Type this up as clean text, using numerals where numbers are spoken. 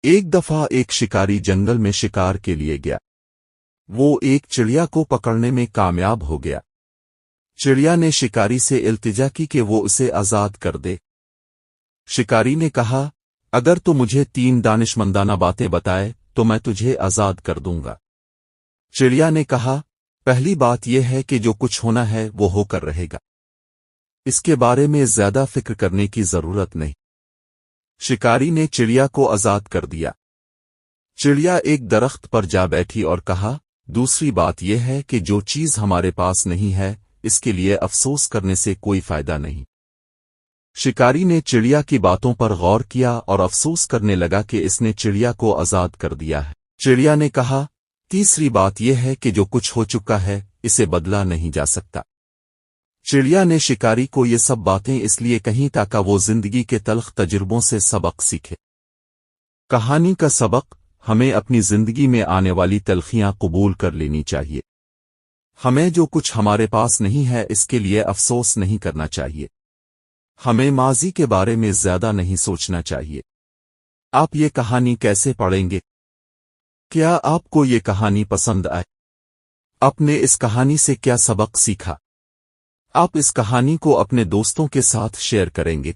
ایک دفعہ ایک شکاری جنگل میں شکار کے لیے گیا۔ وہ ایک چڑیا کو پکڑنے میں کامیاب ہو گیا۔ چڑیا نے شکاری سے التجا کی کہ وہ اسے آزاد کر دے۔ شکاری نے کہا، اگر تو مجھے 3 دانشمندانہ باتیں بتائے تو میں تجھے آزاد کر دوں گا۔ چڑیا نے کہا، پہلی بات یہ ہے کہ جو کچھ ہونا ہے وہ ہو کر رہے گا، اس کے بارے میں زیادہ فکر کرنے کی ضرورت نہیں۔ شکاری نے چڑیا کو آزاد کر دیا۔ چڑیا ایک درخت پر جا بیٹھی اور کہا، دوسری بات یہ ہے کہ جو چیز ہمارے پاس نہیں ہے اس کے لیے افسوس کرنے سے کوئی فائدہ نہیں۔ شکاری نے چڑیا کی باتوں پر غور کیا اور افسوس کرنے لگا کہ اس نے چڑیا کو آزاد کر دیا ہے۔ چڑیا نے کہا، تیسری بات یہ ہے کہ جو کچھ ہو چکا ہے اسے بدلا نہیں جا سکتا۔ چڑیا نے شکاری کو یہ سب باتیں اس لیے کہیں تاکہ وہ زندگی کے تلخ تجربوں سے سبق سیکھے۔ کہانی کا سبق، ہمیں اپنی زندگی میں آنے والی تلخیاں قبول کر لینی چاہیے۔ ہمیں جو کچھ ہمارے پاس نہیں ہے اس کے لیے افسوس نہیں کرنا چاہیے۔ ہمیں ماضی کے بارے میں زیادہ نہیں سوچنا چاہیے۔ آپ یہ کہانی کیسے پڑھیں گے؟ کیا آپ کو یہ کہانی پسند آئے؟ آپ نے اس کہانی سے کیا سبق سیکھا؟ آپ اس کہانی کو اپنے دوستوں کے ساتھ شیئر کریں گے؟